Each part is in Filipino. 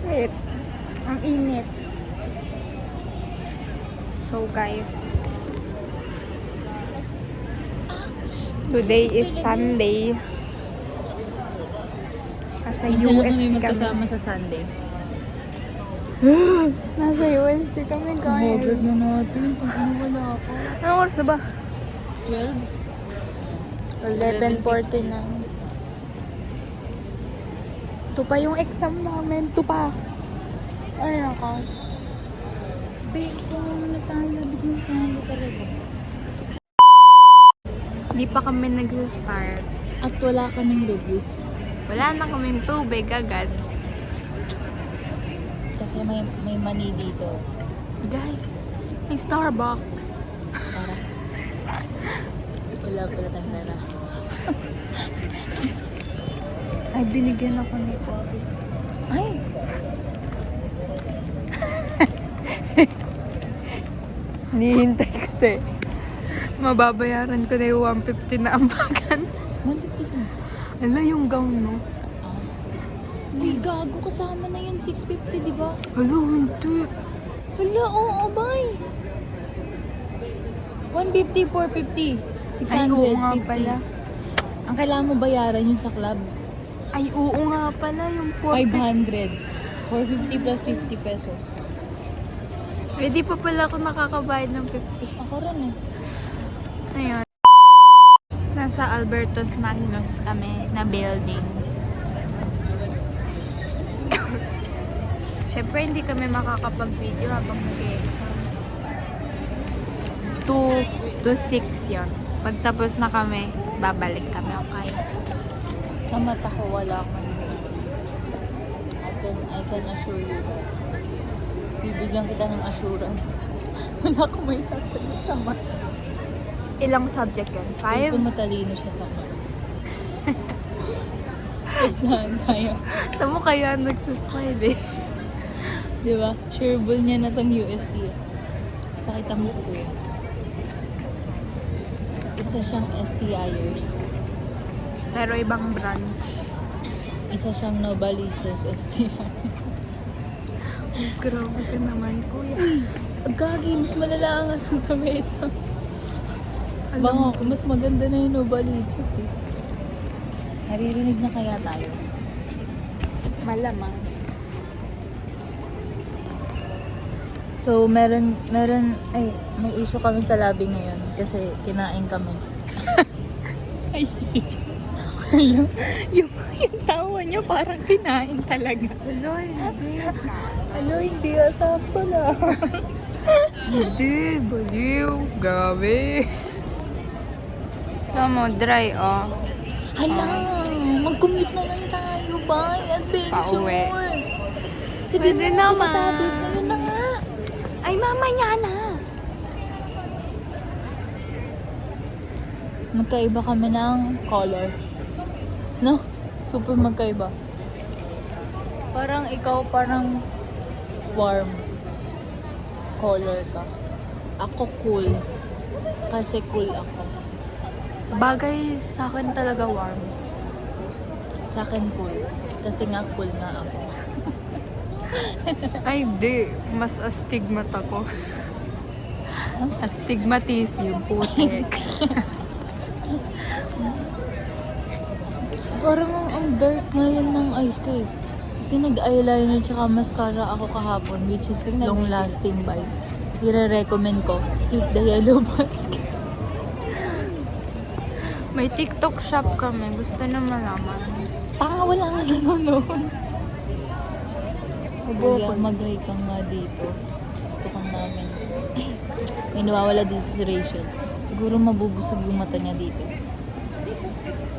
Wait. Ang init. So guys, today is Sunday. Nasa Minsan lang UST kami kami. magkasama sa Sunday. Nasa UST kami guys. na natin. Ano wala ako? Anong oras na ba? 12? 11:49. Ito pa yung exam namin. Ito pa. Ano na ka? Babe, kung na tayo, biglang tayo talaga. Hindi pa kami nag-start. At wala kaming review. Wala na kaming tubig agad. Kasi may money dito. Guys, may Starbucks. Tara. Wala pala tayong tara. Ay, binigyan ako ni Poppy. Ay! Hinihintay ko to eh. Mababayaran ko na yung 150 na ambagan. 150 saan? Ala, yung gown, no? Uy, gago, kasama na yung 650, di ba? Ala, hindi. Hala, oo, bye. 150, 450, 600, Ay, oo nga 50. pala. Ang kailangan mo bayaran yung sa club, Ay, oo nga pala, yung 500. 450 plus 50 pesos. Pwede pa pala ako nakakabayad ng 50. Ako rin eh. Ayun. Nasa Albertos Magnus kami na building. Siyempre, hindi kami makakapag-video habang nag-e-exam. 2 to 6 yun. Pagtapos na kami, babalik kami. Okay? Sa mata ko, wala akong masasabi. I can assure you that. Bibigyan kita ng assurance. Wala akong may sasagot sa mata. Ilang subject yun? Gusto 5? matalino siya sa mata. Saan tayo? Saan mo kaya nagsasmile eh? Di ba? Sureball niya na tong UST. Pakita mo sa kuya. Isa siyang STIers. Pero ibang branch. Isa siyang Novalicious STI. Grabe ka naman, kuya. Gagi, mas malala ang Santa Mesa. Alam Baka ko. mas maganda na yung Novalicious eh. Naririnig na kaya tayo? Malamang. So, may issue kami sa lobby ngayon kasi kinain kami. yung tawa niya parang kinain talaga. Hello, hindi. Ano, hindi sakto na. Hindi, baliw. Grabe. Ito mo, dry, oh. Hala, mag-commute na lang tayo, bye. Adventure. Pauwi. Sabihin Pwede mo naman. tablet na yun na nga. Ay, mamaya na. Magkaiba kami ng color. No? Super magkaiba. Parang ikaw parang warm color ka. Ako cool. Kasi cool ako. Bagay sa akin talaga warm. Sa akin cool. Kasi nga cool nga ako. Ay, di. Mas astigmat ako. Astigmatism, putik. Parang ang dark ngayon ng eyes ko eh. Kasi nag-eyeliner tsaka mascara ako kahapon, which is long-lasting by. I-recommend ko. Click the yellow basket. May TikTok shop kami. Gusto na malaman. Tanga, wala nga nanonood. Ubo Kuya, ko. mag-hi ka nga dito. Gusto ka namin. May nawawala dito si Rachel. Siguro mabubusog yung mata niya dito.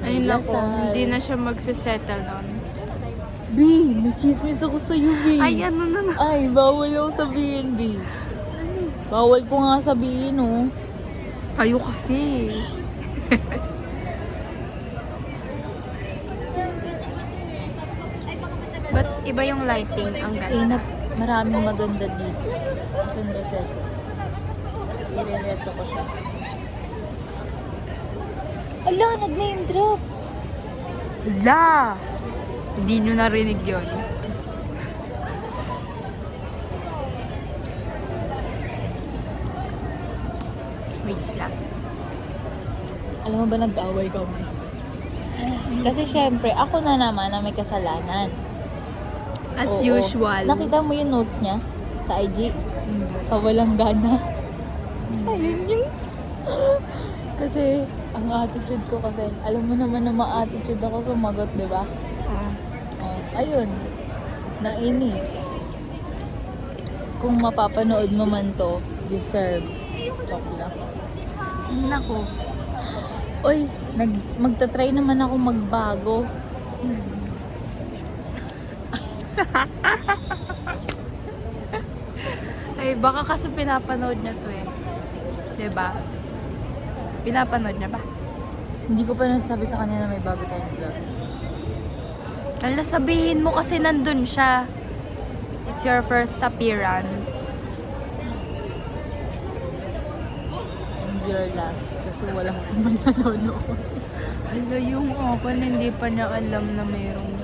Ay, May nako. lasal. Hindi na siya magsisettle nun. B, may chismis ako sa'yo, B. Ay, ano na na. Ay, bawal ako sabihin, B. Bawal ko nga sabihin, oh. Kayo kasi. Ba't iba yung lighting? Ang Kasi ganda. maraming maganda dito. Saan ba siya? Irereto ko siya. Ala, nag-name drop. La! Hindi nyo narinig yun. Wait lang. Alam mo ba nag-away kami? Kasi syempre, ako na naman na may kasalanan. As Oo. usual. Nakita mo yung notes niya sa IG? Kawalang gana. Ayun yung... kasi, ang attitude ko kasi, alam mo naman na ma-attitude ako sumagot, di ba? Ayun. Nainis. Kung mapapanood mo man to, deserve. Joke lang. Nako. Oy, magta-try naman ako magbago. Ay, baka kasi pinapanood niya to eh. Diba? Pinapanood niya ba? Hindi ko pa nasasabi sa kanya na may bago tayong vlog. Ala, sabihin mo kasi nandun siya. It's your first appearance. And your last. Kasi wala ko man nanonood. Ala, yung open, hindi pa niya alam na mayroong...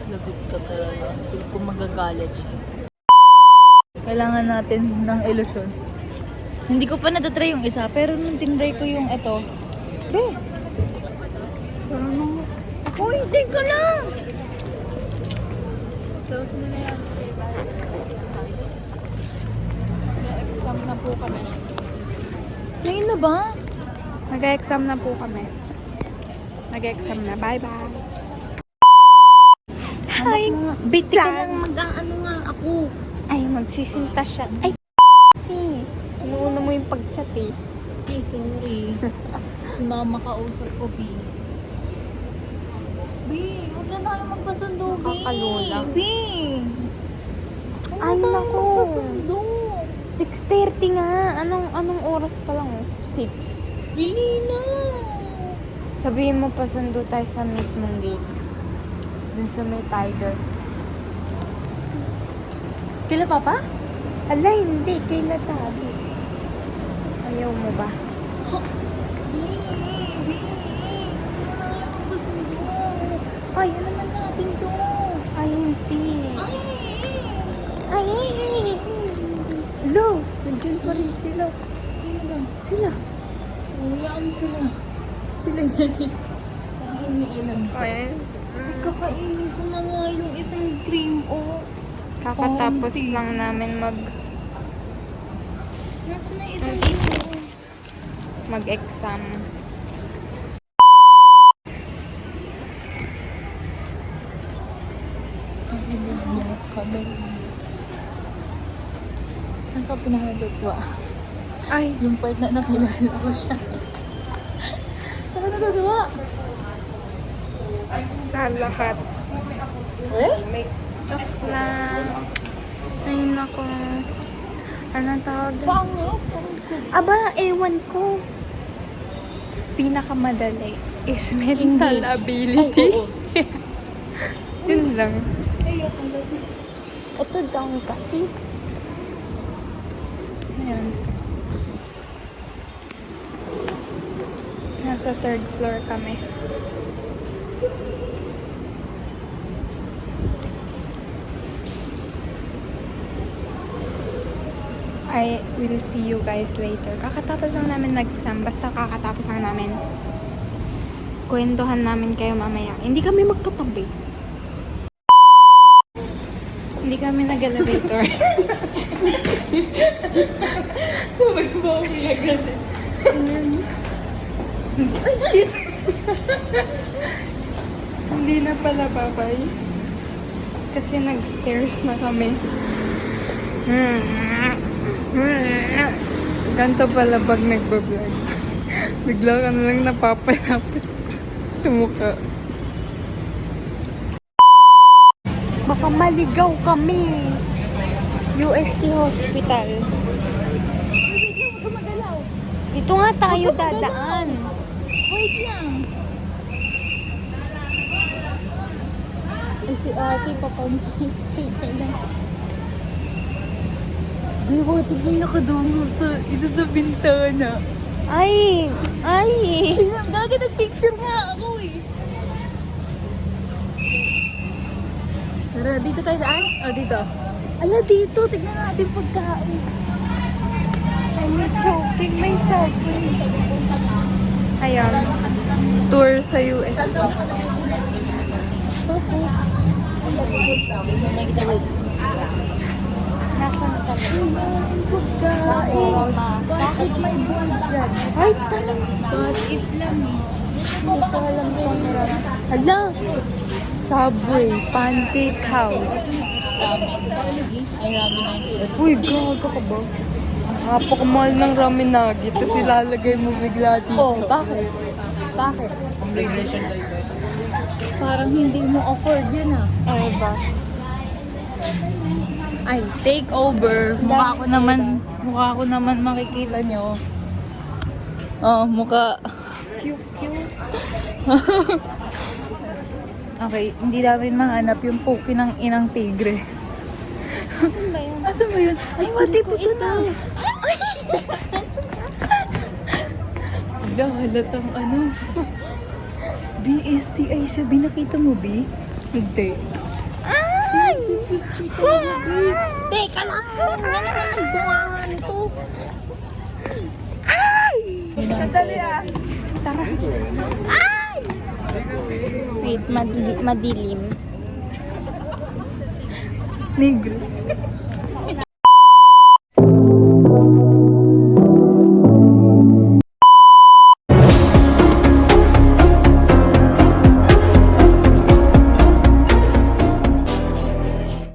Lagot ka talaga. Feel ko magagalit siya. Kailangan natin ng ilusyon. Hindi ko pa natatry yung isa, pero nung tinry ko yung ito, Uy, hindi ko lang! Close mo na yan. Nag-exam na po kami. ngayon na ba? Nag-exam na po kami. Nag-exam na. Bye-bye. Hi! Biti ka lang mag-ano nga ako. Ay, magsisinta siya. Ay, kasi. Inuuna mo yung pag-chat eh. Ay, sorry. Si mama kausap ko, B. B, huwag na tayo magpasundo, B. Nakakalula. B. Ay, Huwag na tayo naku. magpasundo. 6:30 nga. Anong oras pa lang oh? 6. Bili na. Sabihin mo pa sundo tayo sa mismong gate. Dun sa may tiger. Kila papa? Ala, hindi. Kaila tabi. Ayaw mo ba? B, B. Huwag na tayo magpasundo. Kaya naman natin to. Ay, hindi. Ay. Ay! Hello! Nandiyan pa rin sila. Sino ba? Sila. Uyaan mo sila. Sila yan. Ang iniilam ko. Ay. Kakainin ko na nga yung isang cream, oh. Kakatapos Konti. lang namin Nasaan na yung isang cream, oh? mag-exam. Ang hilig niya kami. Saan ka pinakatutwa? Ay, Yung part na nakilala ko siya. Saan ka natutwa? sa lahat. Eh? Jokes lang. Ay, nako. Anong tawag doon? Pangit. Aba, ewan ko. Pinakamadali is mental English. ability. Ay, oo. Yun lang. Ayoko lang. Ito down kasi. Ayan. Nasa 3rd floor kami. I will see you guys later. Kakatapos lang namin mag-exam. Basta kakatapos lang namin. Kwentuhan namin kayo mamaya. Hindi kami magkatabi. Hindi kami nag-elevator. Sabay ba ako nilagyan? Ay, shit! Hindi na pala babay. Kasi nag-stairs na kami. Ganto pala pag nagbablog. Bigla ka na lang napapalapit sa mukha. Baka maligaw kami. UST Hospital. Wait lang, huwag ka magalaw. Ito nga tayo Huwag ka magalaw. dadaan. Wait lang. Eh, si ate papansin. Teka lang. Ay, what if may nakadungo sa isa sa bintana? Ay! Ay! Dagi nag-picture nga ako eh. Tara, dito tayo daan? Dito. Ala, dito. Tignan natin pagkain. I'm choking myself. Ayan. Tour sa US. May kita, wait. Nasaan ka? Pagkain. Bakit may buwan dyan? Ay, tanong. What if lang? Hindi ko alam kung meron. Hala! Subway, Pancake House. Ramen. Ay, ramen 90. Uy, gaga ka ba? Napakamahal ng ramen nugget, tapos ilalagay mo bigla dito. Oh, bakit? Bakit? Parang hindi mo afford yun ah. Ay, ba? Ay, take over. Mukha ko naman makikita nyo. Oh, mukha. Cute. Okay, hindi namin mahanap yung puki ng inang tigre. Saan ba yan? Asan ba yun? Ay, wati po ito na. Wala, halatang ano. BSTI siya. Binakita mo, B? Hindi. Ay! Teka lang! Nga naman ang bunga nito. Sandali Tara. Ay! Wait, madilim. Negro.